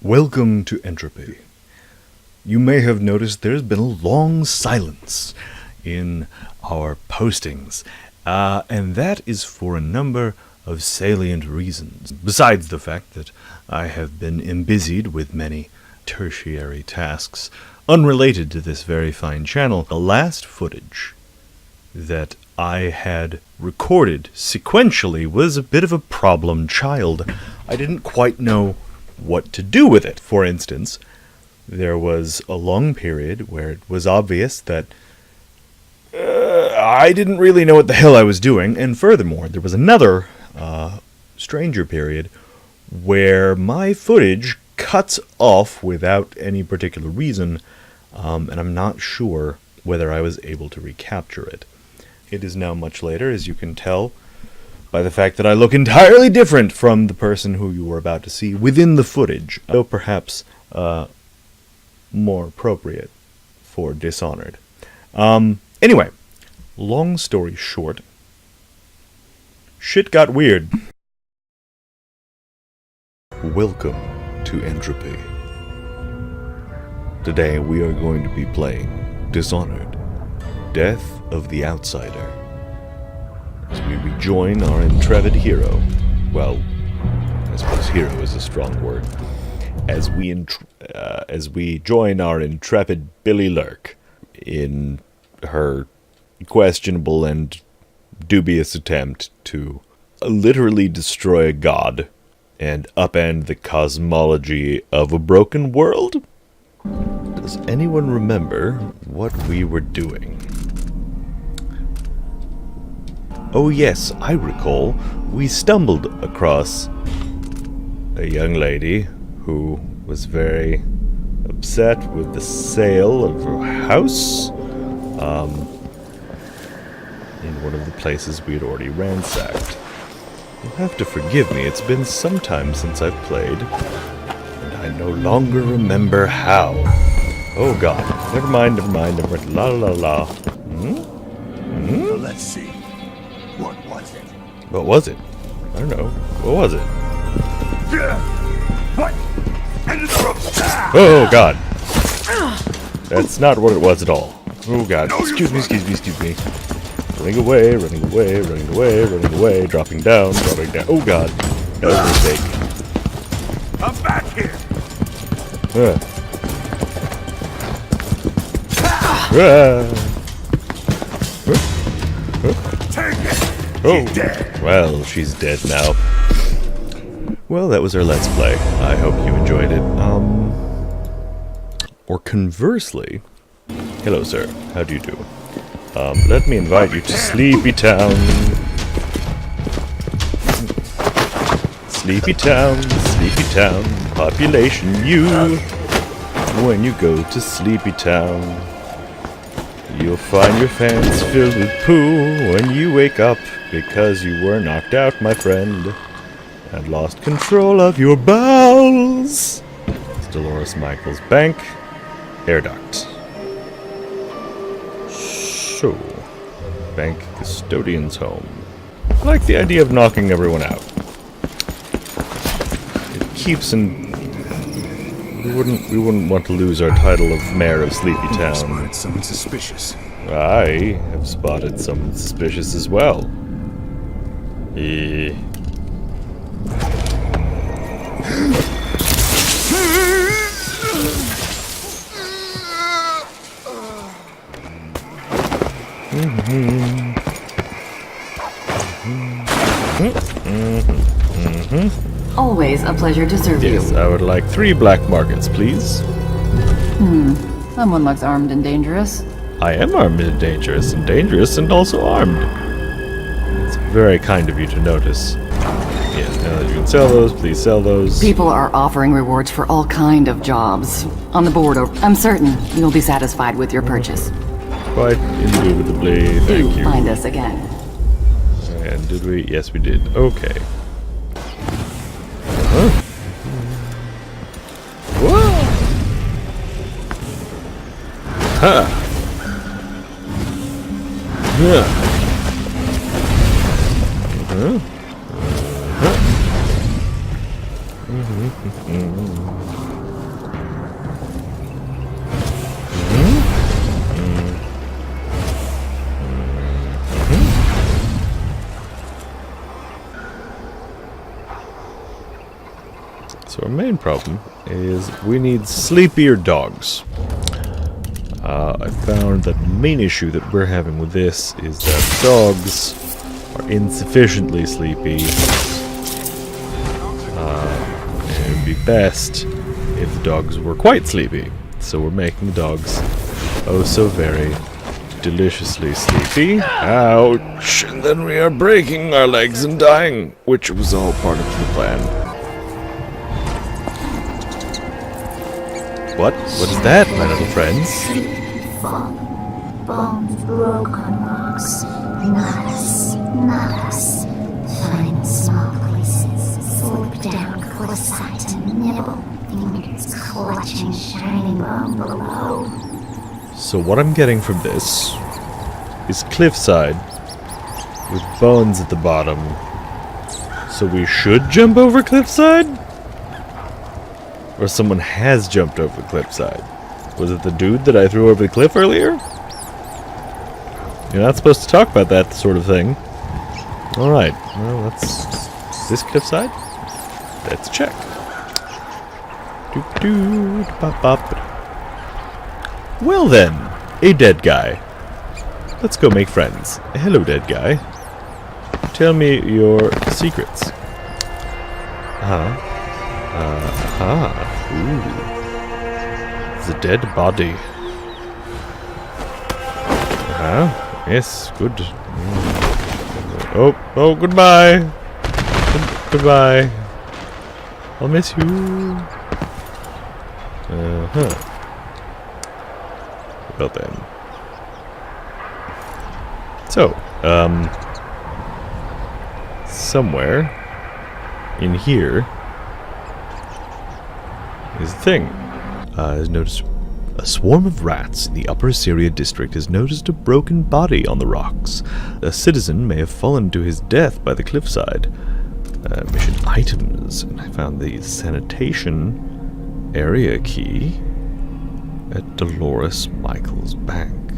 Welcome to Entropy. You may have noticed there's been a long silence in our postings, and that is for a number of salient reasons, besides the fact that I have been embusied with many tertiary tasks unrelated to this very fine channel. The last footage that I had recorded sequentially was a bit of a problem child. I didn't quite know what to do with it. For instance, there was a long period where it was obvious that I didn't really know what the hell I was doing, and furthermore, there was another stranger period where my footage cuts off without any particular reason, and I'm not sure whether I was able to recapture it. It is now much later, as you can tell by the fact that I look entirely different from the person who you were about to see within the footage, though perhaps more appropriate for Dishonored. Anyway, long story short, shit got weird. Welcome to Entropy. Today we are going to be playing Dishonored, Death of the Outsider, as we rejoin our intrepid hero. Well, I suppose hero is a strong word. As we join our intrepid Billy Lurk in her questionable and dubious attempt to literally destroy a god and upend the cosmology of a broken world. Does anyone remember what we were doing? Oh yes, I recall. We stumbled across a young lady who was very upset with the sale of her house in one of the places we had already ransacked. You'll have to forgive me, it's been some time since I've played, and I no longer remember how. Oh god, never mind, la la la. Let's see. What was it? What was it? I don't know. What was it? What? Oh god. That's not what it was at all. Oh god. Excuse me. Running away, dropping down. Oh god. That was a mistake. I'm back here. Take it. Oh, She's dead. Well, she's dead now. Well, that was our Let's Play. I hope you enjoyed it. Or conversely, hello sir, how do you do? Let me invite you to Sleepy Town. Sleepy Town, population you. When you go to Sleepy Town, you'll find your pants filled with poo when you wake up because you were knocked out, my friend, and lost control of your bowels. It's Dolores Michaels' bank air duct. So, bank custodian's home. I like the idea of knocking everyone out. It keeps in. We wouldn't want to lose our title of mayor of Sleepy Town. Spotted someone suspicious. I have spotted someone suspicious as well. Always a pleasure to serve you. Yes, I would like 3 black markets, please. Someone looks armed and dangerous. I am armed and dangerous and also armed. It's very kind of you to notice. Yes, now that you can sell those, please sell those. People are offering rewards for all kind of jobs. On the board, I'm certain you'll be satisfied with your purchase. Quite indubitably, thank you. Find us again. And did we? Yes, we did. Okay. Whoa! Ha! Yeah. So our main problem is we need sleepier dogs. I found that the main issue that we're having with this is that dogs are insufficiently sleepy. It would be best if the dogs were quite sleepy. So we're making the dogs oh so very deliciously sleepy. Ouch! And then we are breaking our legs and dying, which was all part of the plan. What? What is that, my little friends? Bones broken rocks. Not us. Find small places. Slip down cliffside and nibble. Fingers clutching shiny bone below. So what I'm getting from this is cliffside with bones at the bottom. So we should jump over cliffside? Or someone has jumped over the cliffside? Was it the dude that I threw over the cliff earlier? You're not supposed to talk about that sort of thing. Alright, well, that's this cliffside. Let's check. Well then, a dead guy. Let's go make friends. Hello, dead guy. Tell me your secrets. Ooh. The dead body. Yes, good. Oh, goodbye. Goodbye. I'll miss you. Well then. So, somewhere in here is the thing. Has noticed a swarm of rats in the Upper Assyria district has noticed a broken body on the rocks. A citizen may have fallen to his death by the cliffside. Mission items, and I found the sanitation area key at Dolores Michael's bank.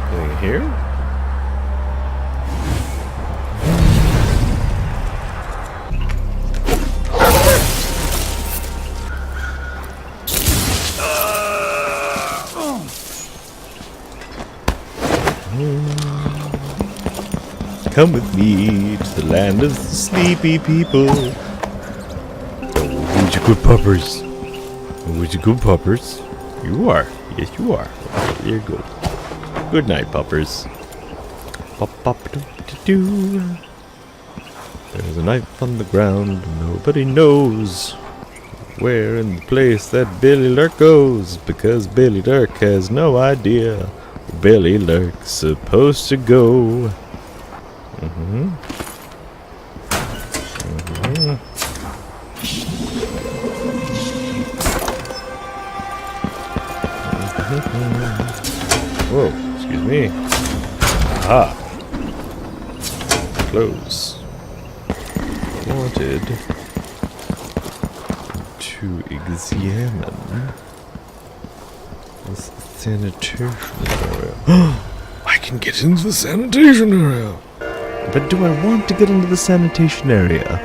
Anything here? Come with me to the land of the sleepy people. Oh, would you good puppers? Would you good puppers? You are. Yes, you are. There you go. Good night, puppers. Pop, pop, do, do, do. There's a knife on the ground. Nobody knows where in the place that Billy Lurk goes, because Billy Lurk has no idea where Billy Lurk's supposed to go. Whoa, excuse me. Aha. Close. Wanted to examine this sanitation area. I can get into the sanitation area! But do I want to get into the sanitation area?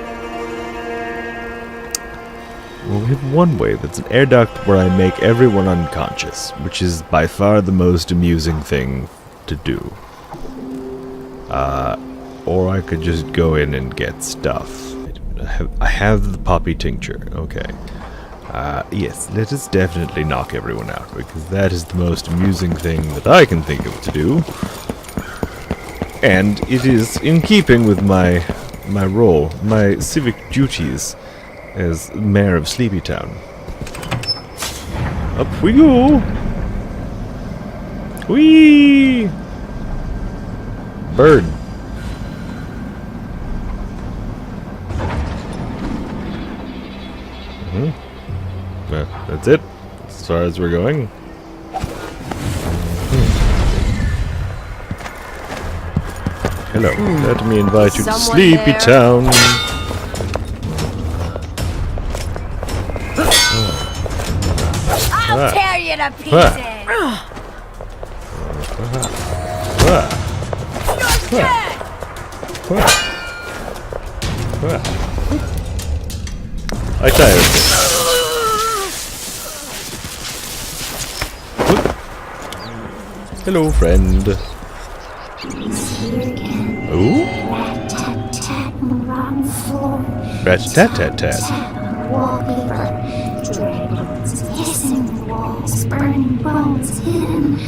Well, we have one way. That's an air duct where I make everyone unconscious, which is by far the most amusing thing to do. Or I could just go in and get stuff. I have the poppy tincture. Okay. Yes, let us definitely knock everyone out, because that is the most amusing thing that I can think of to do. And it is in keeping with my role, my civic duties as mayor of Sleepytown. Up we go! Whee! Bird. Well, that's it, as far as we're going. Hello, let me invite you to Sleepytown. I'll tear you to pieces. You're dead. I tire of this. Hello, friend. Ooh? Tat-tat on the rotten floor. Rat-tat-tat-tat. Wallpaper. Dragons hissing the walls. Burning bones hidden.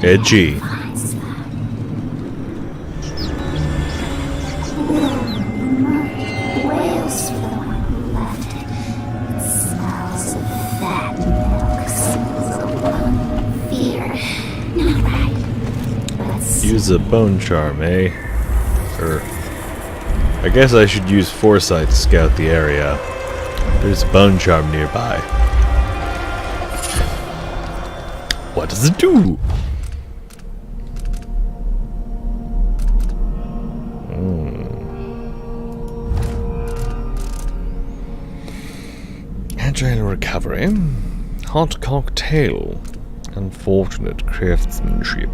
Edgy. Finds them. Wails for the one who left it. It smells of fat milk. Smells of blood. Fear. Not right. But Use a bone charm, eh? I guess I should use foresight to scout the area. There's a bone charm nearby. What does it do? Agile recovery. Hot cocktail. Unfortunate craftsmanship.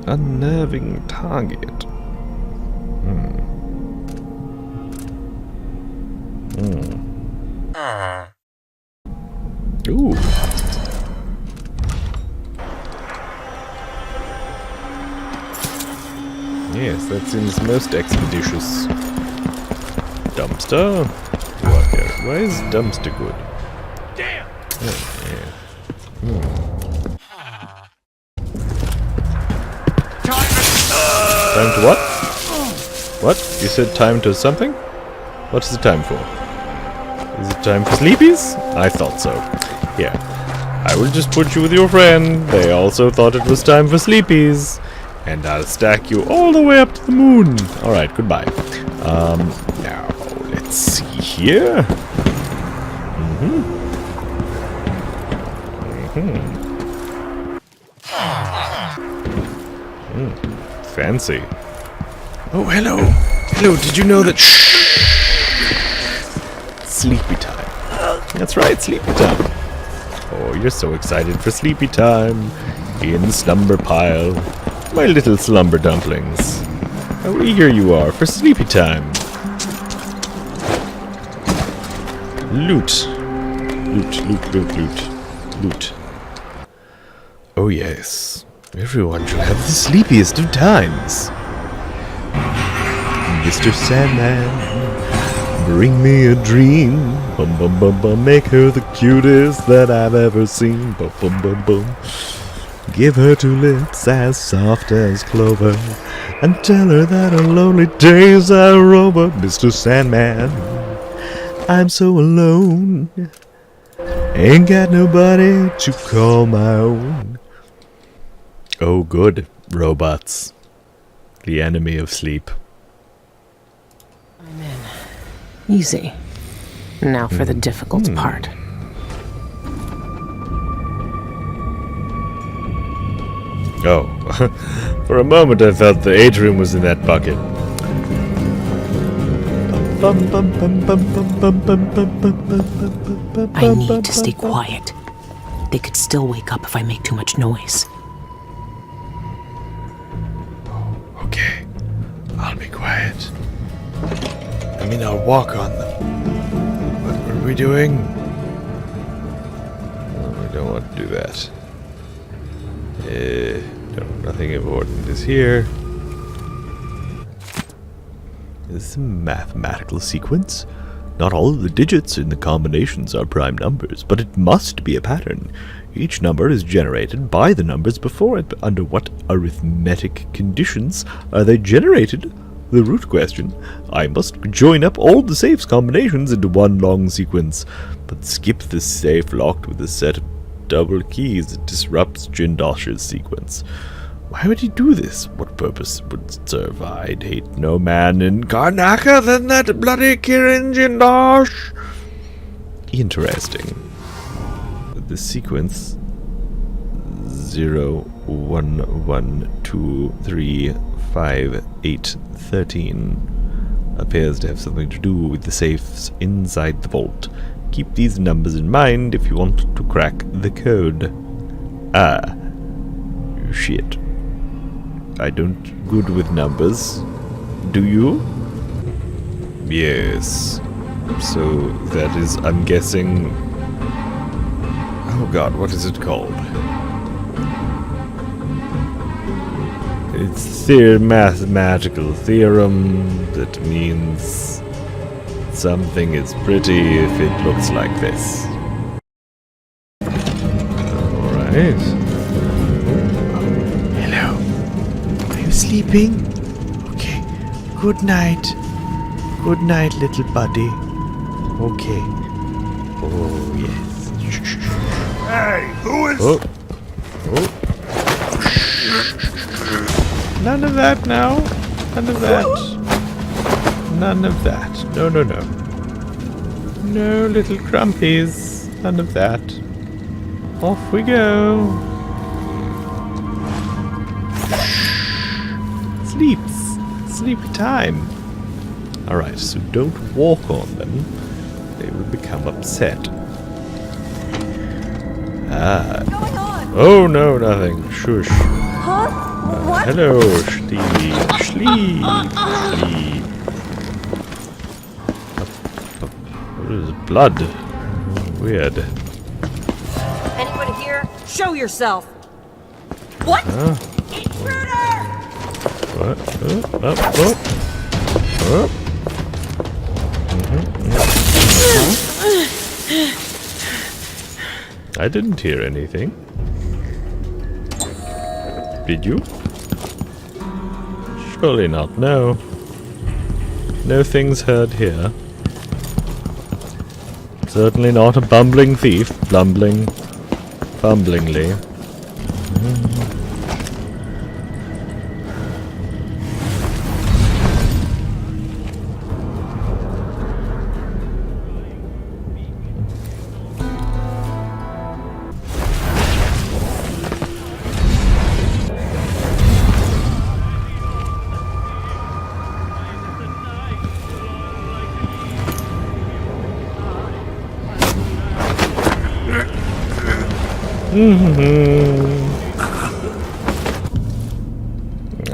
Unnerving target. Ooh. Yes, that seems most expeditious. Dumpster? Why is dumpster good? Damn! Oh, yeah. Time to what? What? You said time to something? What is the time for? Is it time for sleepies? I thought so. Here. I will just put you with your friend. They also thought it was time for sleepies. And I'll stack you all the way up to the moon. Alright, goodbye. Now, let's see here. Fancy. Oh, hello. Hello, did you know that... Sleepy time. That's right, sleepy time. Oh, you're so excited for sleepy time. In the slumber pile. My little slumber dumplings. How eager you are for sleepy time. Loot. Loot, loot, loot, loot. Loot. Oh yes. Everyone shall have the sleepiest of times. Mr. Sandman, bring me a dream. Bum bum bum bum, make her the cutest that I've ever seen. Bum bum bum bum. Give her two lips as soft as clover, and tell her that her lonely days are over. Mr. Sandman, I'm so alone. Ain't got nobody to call my own. Oh good, robots. The enemy of sleep. I'm in. Easy. Now for the difficult part. Oh, for a moment I thought the atrium was in that bucket. I need to stay quiet. They could still wake up if I make too much noise. Okay, I'll be quiet. I mean, I'll walk on them. What are we doing? Oh, we don't want to do that. No, nothing important is here. Is this a mathematical sequence? Not all of the digits in the combinations are prime numbers, but it must be a pattern. Each number is generated by the numbers before it. But under what arithmetic conditions are they generated? The root question. I must join up all the safe's combinations into one long sequence, but skip the safe locked with a set of double keys. It disrupts Jindosh's sequence. Why would he do this? What purpose would it serve? I'd hate no man in Karnaka than that bloody Kirin Jindosh. Interesting. The sequence 0, 1, 1, 2, 3, 5, 8, 13 appears to have something to do with the safes inside the vault. keep these numbers in mind if you want to crack the code. Ah. Shit. I don't good with numbers. Do you? Yes. So that is, I'm guessing... Oh god, what is it called? It's a mathematical theorem that means something is pretty if it looks like this. Alright. Hello. Are you sleeping? Okay. Good night. Good night, little buddy. Okay. Oh, yes. Hey, who is... Oh. Oh. None of that now. None of that. None of that. No, no, no. No, little crumpies. None of that. Off we go. Sleeps. Sleepy time. Alright, so don't walk on them. They will become upset. Ah. What's going on? Oh no, nothing. Shush. Huh? What? Hello, sleep. Sleep. Sleep. What is blood? Weird. Anybody here? Show yourself. What? Intruder! What? Oh. Oh. I didn't hear anything. Did you? Surely not, no. No things heard here. Certainly not a bumbling thief, bumblingly.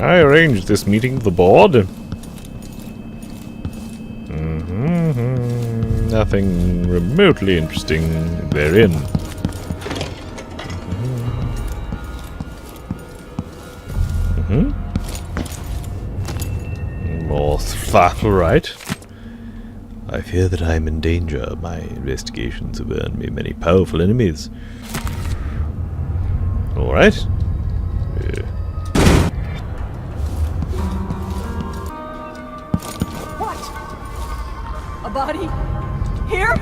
I arranged this meeting of the board. Nothing remotely interesting therein. More right. I fear that I am in danger. My investigations have earned me many powerful enemies. Alright. What? A body? Here?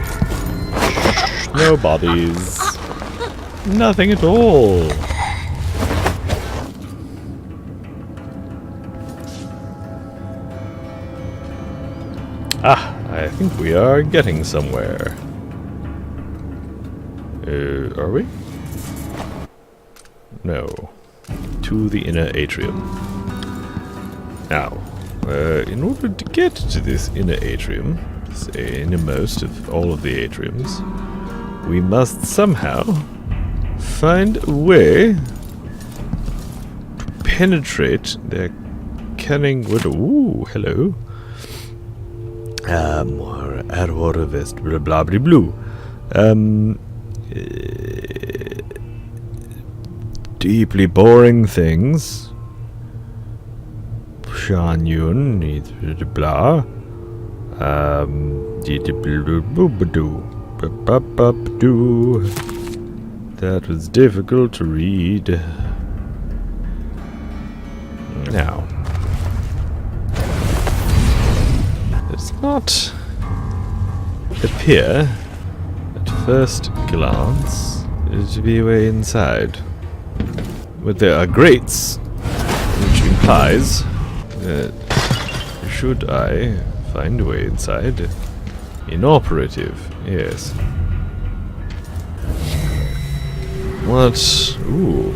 No bodies. Nothing at all. Ah, I think we are getting somewhere. Are we? No. To the inner atrium. Now, in order to get to this inner atrium, this innermost of all of the atriums, we must somehow find a way to penetrate their cunning window. Ooh, hello. More Airwater Vest, blah blah blah blue. Deeply boring things. Shan Yun needs blah. That was difficult to read. Now, does not appear at first glance to be a way inside. But there are grates, which implies that should I find a way inside, inoperative, yes. What? Ooh.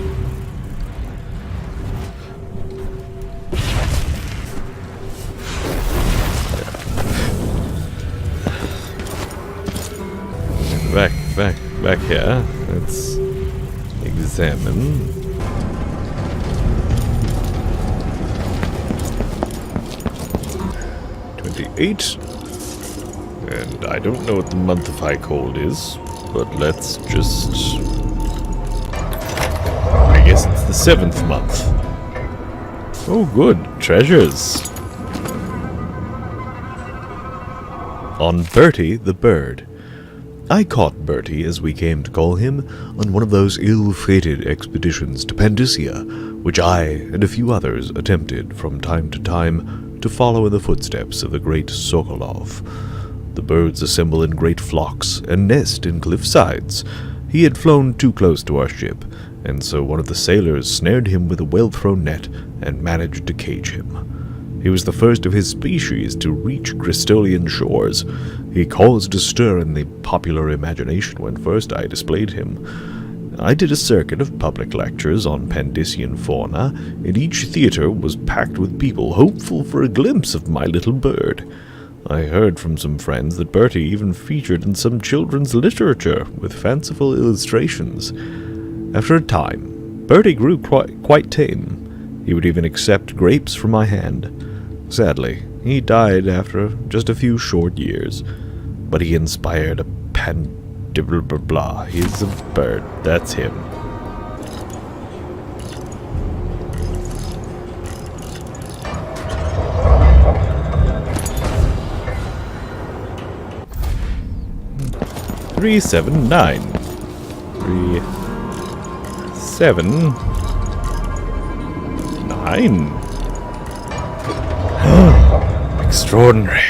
back here. Let's examine. 28. And I don't know what the month of high cold is, but let's just... I guess it's the 7th month. Oh, good. Treasures. On Bertie the bird. I caught Bertie, as we came to call him, on one of those ill-fated expeditions to Pandysia, which I and a few others attempted from time to follow in the footsteps of the great Sokolov. The birds assemble in great flocks and nest in cliff sides. He had flown too close to our ship, and so one of the sailors snared him with a well-thrown net and managed to cage him. He was the first of his species to reach Crystolian shores. He caused a stir in the popular imagination when first I displayed him. I did a circuit of public lectures on Pandysian fauna, and each theater was packed with people hopeful for a glimpse of my little bird. I heard from some friends that Bertie even featured in some children's literature with fanciful illustrations. After a time, Bertie grew quite tame. He would even accept grapes from my hand. Sadly, he died after just a few short years, but he inspired a blah. He's a bird. That's him. Three, 7, 9. 3, 7, 9. Extraordinary.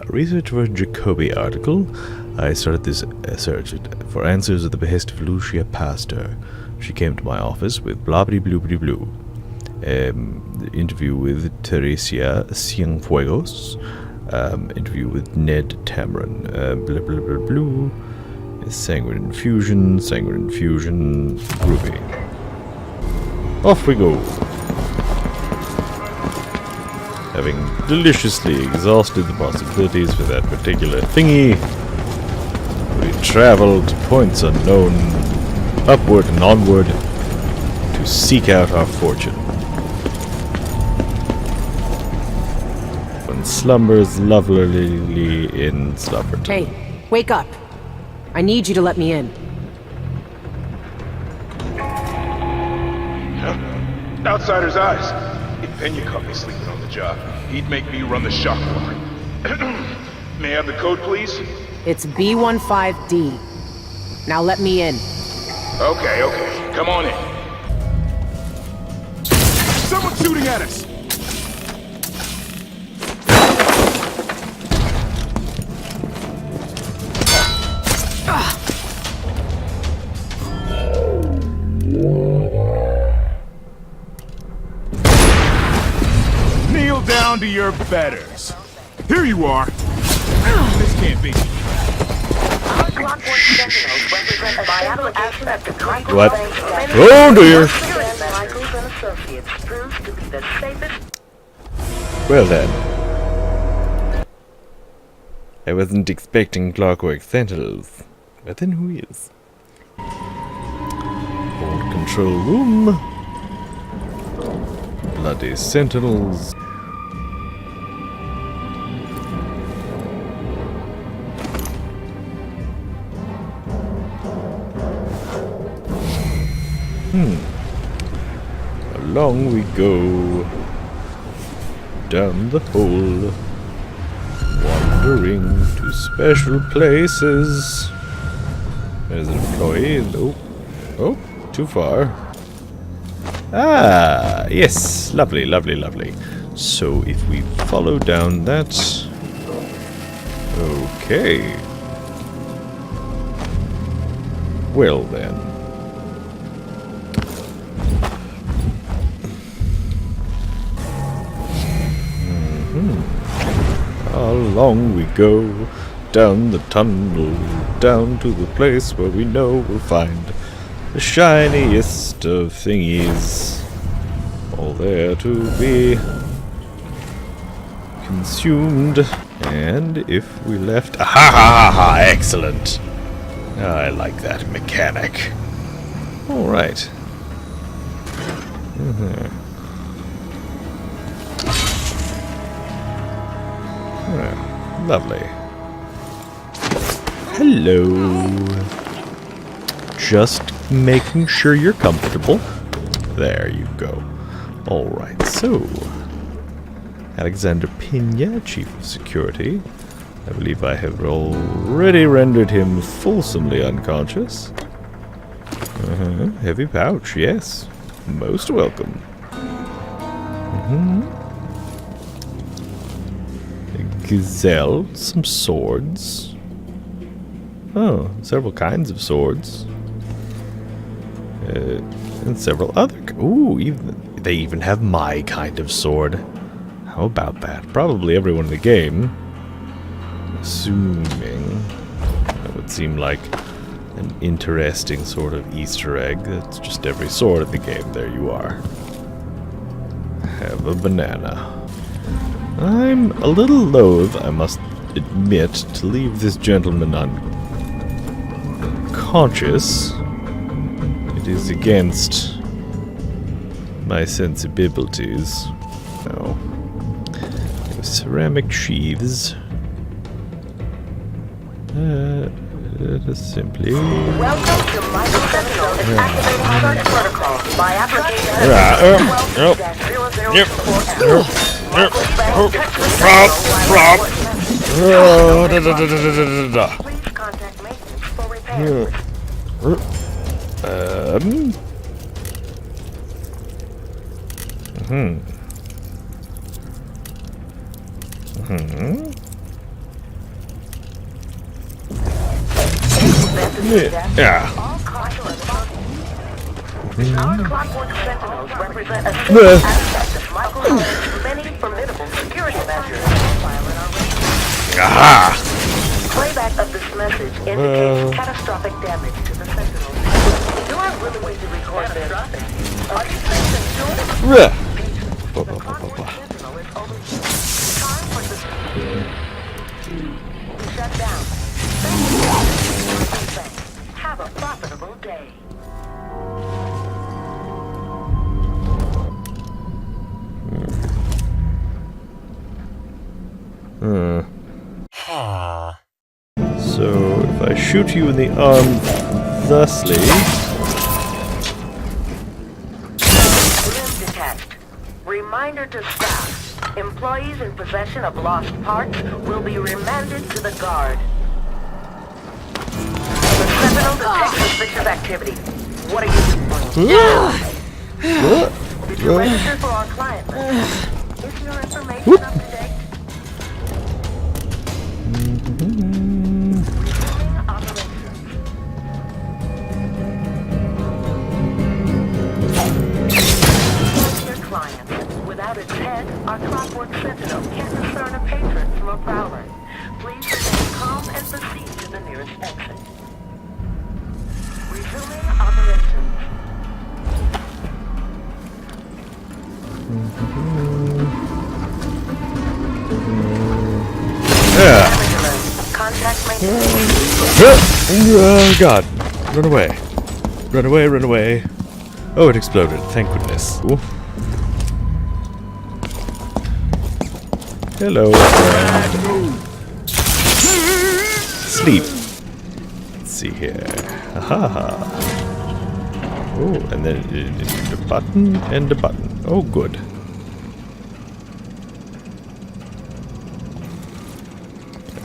Research for a Jacobi article. I started this search for answers at the behest of Lucia Pasteur. She came to my office with blah blah blue blue blue. Interview with Teresia Cienfuegos. Interview with Ned Tamarin. Blah blah blah blue. Sanguine infusion. Groovy. Off we go. Having deliciously exhausted the possibilities for that particular thingy, we travel to points unknown, upward and onward, to seek out our fortune. One slumbers lovelily in Slumberton. Hey, wake up. I need you to let me in. Outsider's eyes. If Pena caught me sleeping on the job, he'd make me run the shock alarm. May I have the code, please? It's B15D. Now let me in. Okay. Come on in. Someone's shooting at us! Kneel down to your betters. Here you are. This can't be. What? Oh dear! Well then. I wasn't expecting Clockwork Sentinels. But then who is? Old control room. Bloody Sentinels. Along we go, down the hole, wandering to special places. There's an employee. Nope. Oh, too far. Ah, yes, lovely. So if we follow down that, okay. Well then. Along we go, down the tunnel, down to the place where we know we'll find the shiniest of thingies, all there to be consumed. And if we left... Ha ha ha ha! Excellent! I like that mechanic. Alright. Lovely. Hello. Just making sure you're comfortable. There you go. Alright, so... Alexander Pena, Chief of Security. I believe I have already rendered him fulsomely unconscious. Heavy pouch, yes. Most welcome. A gazelle, some swords. Oh, several kinds of swords. And several other... Ooh, they even have my kind of sword. How about that? Probably everyone in the game. Assuming. That would seem like an interesting sort of Easter egg. That's just every sword in the game. There you are. Have a banana. I'm a little loath, I must admit, to leave this gentleman unconscious. It is against my sensibilities. No. Ceramic sheaths. Simply. Welcome to Michael Sentinel is activating search protocol by application Please contact maintenance for repairs. Yeah. All caution and non-clockwork sentinels represent a single aspect of Michael Sentinel's many formidable security measures. Aha! Playback of this message indicates catastrophic damage to the sentinels. You are willing to record this. Are you safe and sure? The clockwork sentinel is over. Time for the shut down. Thank you. Have a profitable day. So, if I shoot you in the arm thusly... Limb detached. Reminder to staff. Employees in possession of lost parts will be remanded to the guard. The Sentinel detects suspicious activity. What are you doing? Did you register for our client list? Is your information up to date? Your client. Without its head, our clockwork sentinel can't discern a patron from a prowler. Please remain calm and proceed to the nearest exit. Resuming operations. Contact maintenance. Oh god. Run away. Run away, run away. Oh, it exploded. Thank goodness. Ooh. Hello, friend. Sleep. Let's see here. Ha. Oh, and then a button and a button. Oh, good.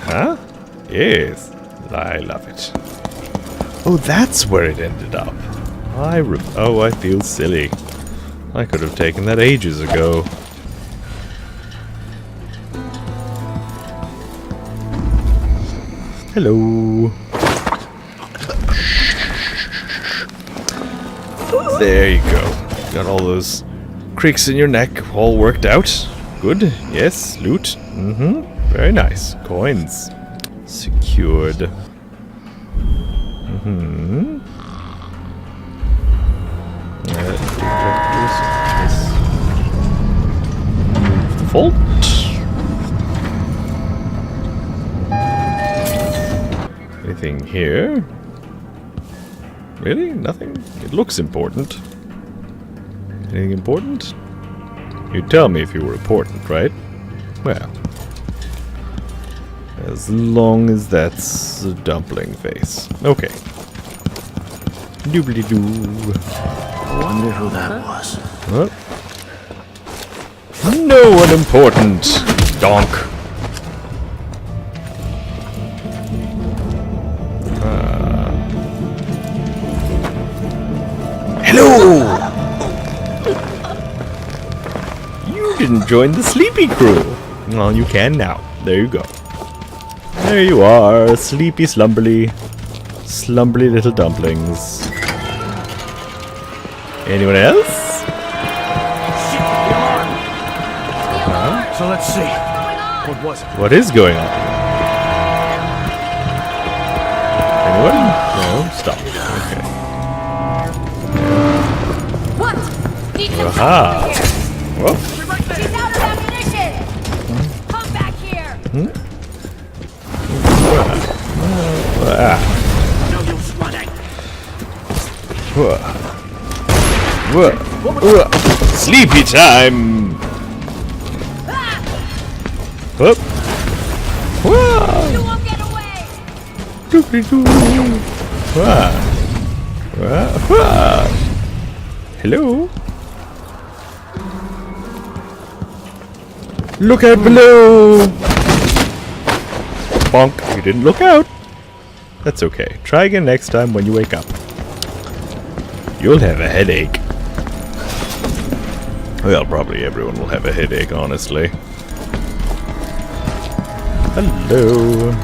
Huh? Yes. I love it. Oh, that's where it ended up. I feel silly. I could have taken that ages ago. Hello. There you go. Got all those creaks in your neck all worked out. Good. Yes. Loot. Very nice. Coins. Secured. Vault. anything here? Really? Nothing? It looks important. Anything important? You'd tell me if you were important, right? Well. As long as that's a dumpling face. Okay. Doobly-doo. I wonder who that was. What? No one important, donk. Hello! You didn't join the sleepy crew. Well, you can now. There you go. There you are, sleepy slumberly. Slumberly little dumplings. Anyone else? So let's see. What was it? What is going on? Anyone? No? Stop. Okay. What? Need some Aha! help here. Well, She's out of ammunition. Come back here. No use running. Sleepy time! Up. You won't get away. Hello? Look out below! Bonk, you didn't look out. That's okay. Try again next time when you wake up. You'll have a headache. Well, probably everyone will have a headache, honestly. Hello.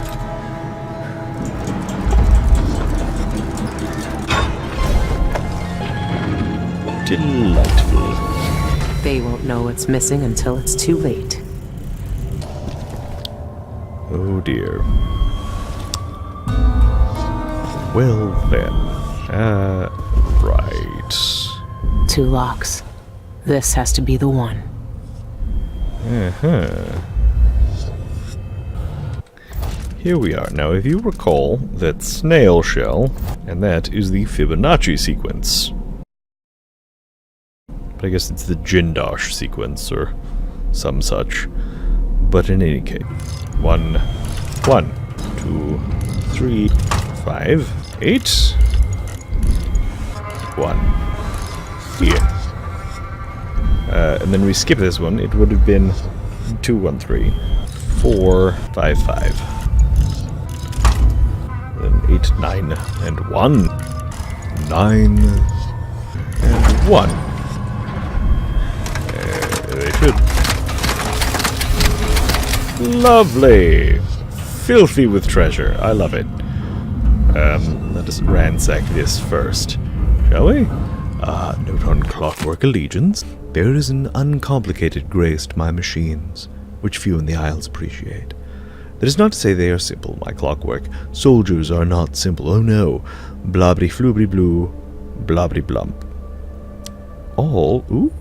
Delightful. They won't know what's missing until it's too late. Oh dear. Well then. Right. 2 locks. This has to be the one. Uh-huh. Here we are. Now, if you recall, that's snail shell, and that is the Fibonacci sequence. But I guess it's the Jindosh sequence, or some such. But in any case, 1, 2, 3, 5, 8, 1, here. And then we skip this one, it would have been 2, 1, 3, 4, 5, 5. Then 8, 9, and 1. 9 and 1. They should. Lovely! Filthy with treasure. I love it. Let us ransack this first, shall we? Note on Clockwork Allegiance. There is an uncomplicated grace to my machines, which few in the Isles appreciate. That is not to say they are simple, my clockwork. Soldiers are not simple, oh no. Blobby floobly blue, blobby blump. All, ooh.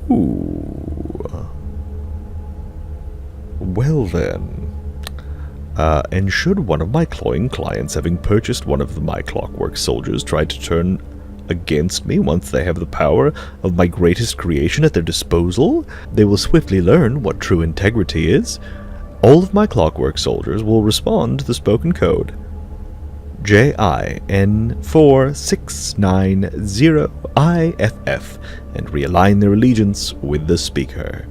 Well then. And should one of my cloying clients, having purchased one of my clockwork soldiers, try to turn against me once they have the power of my greatest creation at their disposal, they will swiftly learn what true integrity is. All of my clockwork soldiers will respond to the spoken code JIN4690IFF and realign their allegiance with the speaker.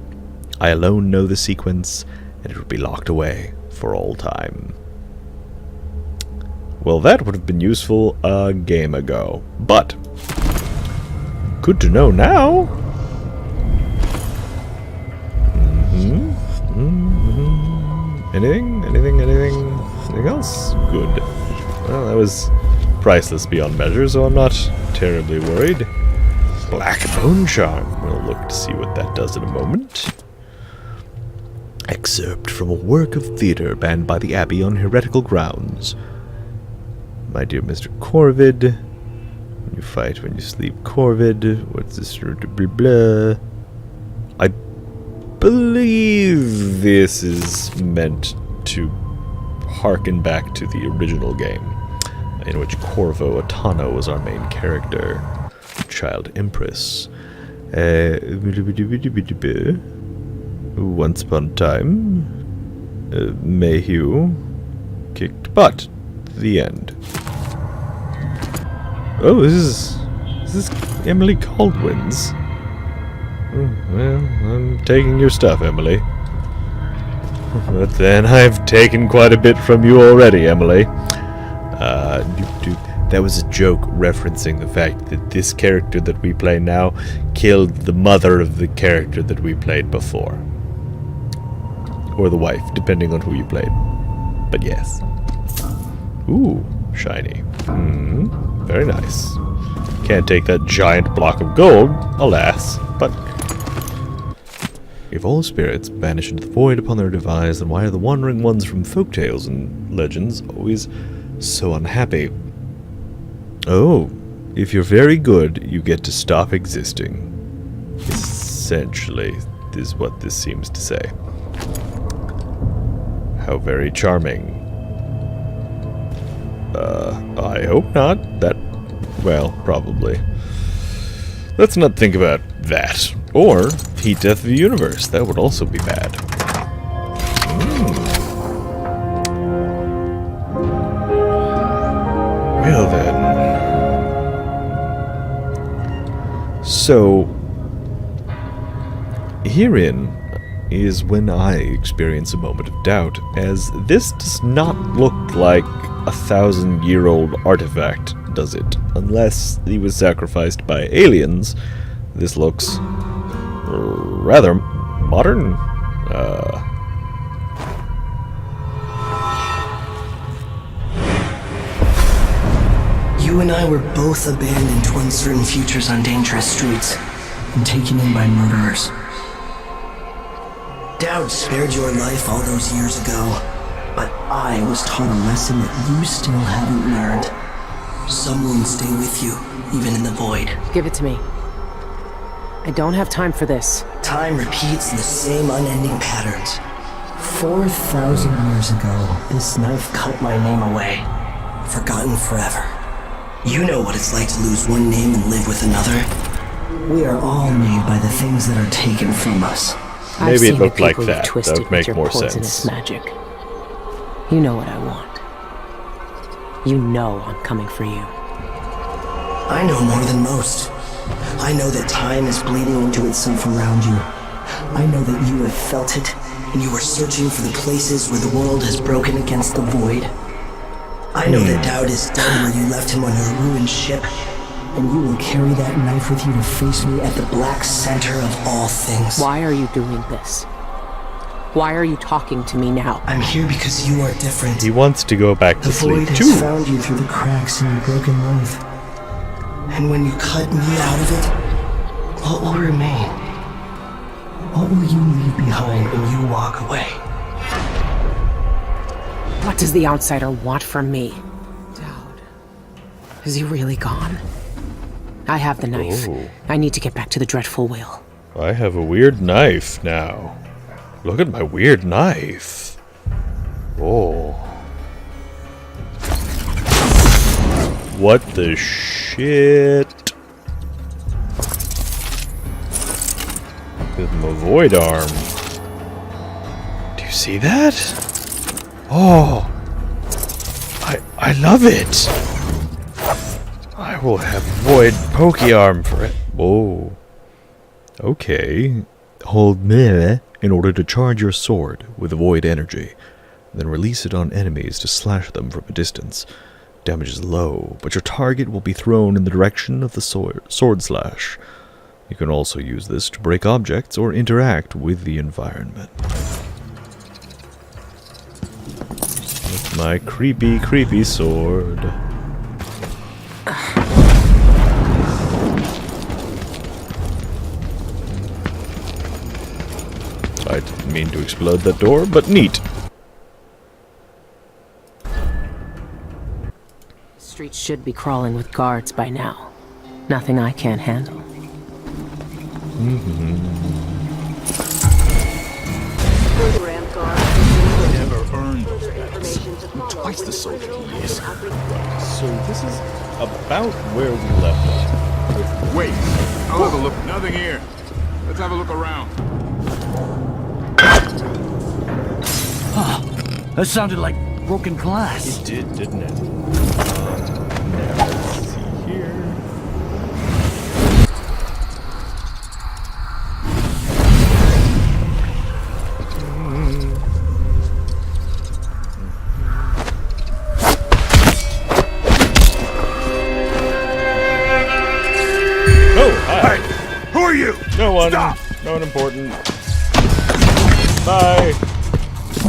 I alone know the sequence, and it will be locked away for all time. Well, that would have been useful a game ago, but good to know now. Anything else? Good. Well, that was priceless beyond measure, so I'm not terribly worried. Black Bone Charm. We'll look to see what that does in a moment. Excerpt from a work of theatre banned by the Abbey on heretical grounds. My dear Mr. Corvid, when you fight, when you sleep, Corvid, what's this? Blah, blah. I believe this is meant to harken back to the original game. in which Corvo Atano was our main character. Child Empress. Once upon a time, Mayhew kicked butt. The end. Oh, this is Emily Caldwin's. Well, I'm taking your stuff, Emily. But then I've taken quite a bit from you already, Emily. That was a joke referencing the fact that this character that we play now killed the mother of the character that we played before. Or the wife, depending on who you played. But yes. Ooh, shiny. Very nice. Can't take that giant block of gold, alas, but... If all spirits vanish into the void upon their demise, then why are the wandering ones from folktales and legends always so unhappy? Oh, if you're very good, you get to stop existing. Essentially, is what this seems to say. How very charming. I hope not. That, well, probably. Let's not think about that. Or heat death of the universe. That would also be bad. Well then. So, herein is when I experience a moment of doubt, as this does not look like a 1,000-year-old artifact, does it? Unless he was sacrificed by aliens, this looks rather modern. You and I were both abandoned to uncertain futures on dangerous streets and taken in by murderers. Dowd spared your life all those years ago, but I was taught a lesson that you still haven't learned. Some wounds stay with you, even in the void. Give it to me. I don't have time for this. Time repeats the same unending patterns. 4,000 years ago, this knife cut my name away. Forgotten forever. You know what it's like to lose one name and live with another. We are all made by the things that are taken from us. Maybe it looked like that. That would make more sense. Magic. You know what I want. You know I'm coming for you. I know more than most. I know that time is bleeding into itself around you. I know that you have felt it, and you are searching for the places where the world has broken against the void. I know that Dowd is dead where you left him on your ruined ship, and you will carry that knife with you to face me at the black center of all things. Why are you doing this? Why are you talking to me now? I'm here because you are different. He wants to go back to sleep The void has found you through the cracks in your broken life. And when you cut me out of it, what will remain? What will you leave behind when you walk away? What does the outsider want from me? Dowd. Is he really gone? I have the knife. Oh. I need to get back to the dreadful wheel. I have a weird knife now. Look at my weird knife. Oh. What the shit? With my void arm. Do you see that? Oh. I love it. I will have void pokey arm for it. Whoa. Okay. Hold meh in order to charge your sword with void energy. Then release it on enemies to slash them from a distance. Damage is low, but your target will be thrown in the direction of the sword slash. You can also use this to break objects or interact with the environment. With my creepy, creepy sword. I didn't mean to explode that door, but neat. Streets should be crawling with guards by now. Nothing I can't handle. Program guard. Never earned Further information Twice the soldier he is. So this is about where we left off. Wait, I'll have a look. Nothing here. Let's have a look around. That sounded like broken glass. It did, didn't it? Now let's see here. Hey, who are you? No one. Stop! No one important. Bye.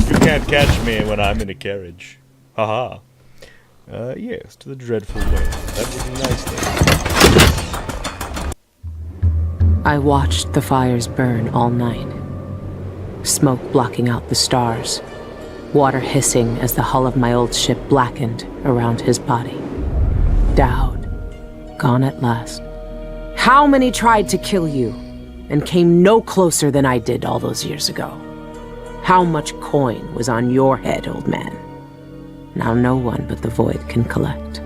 You can't catch me when I'm in a carriage. Haha. Yes, to the dreadful way. That was a nice thing. I watched the fires burn all night. Smoke blocking out the stars. Water hissing as the hull of my old ship blackened around his body. Dowd. Gone at last. How many tried to kill you and came no closer than I did all those years ago? How much coin was on your head, old man? Now no one but the Void can collect.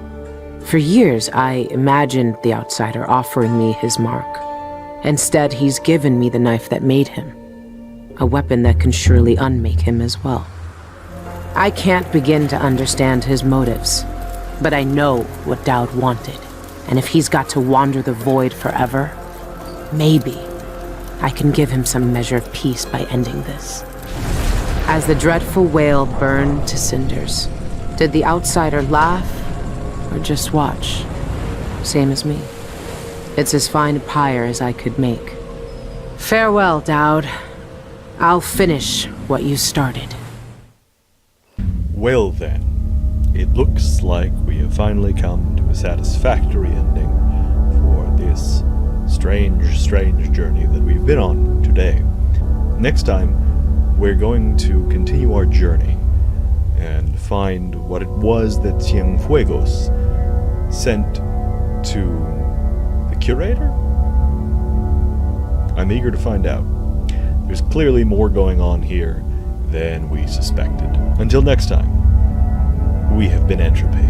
For years, I imagined the outsider offering me his mark. Instead, he's given me the knife that made him. A weapon that can surely unmake him as well. I can't begin to understand his motives, but I know what Dowd wanted. And if he's got to wander the Void forever, maybe I can give him some measure of peace by ending this. As the dreadful whale burned to cinders, did the outsider laugh or just watch? Same as me. It's as fine a pyre as I could make. Farewell, Dowd. I'll finish what you started. Well then, it looks like we have finally come to a satisfactory ending for this strange, strange journey that we've been on today. Next time, we're going to continue our journey and find what it was that Cienfuegos sent to the curator? I'm eager to find out. There's clearly more going on here than we suspected. Until next time, we have been Entropy.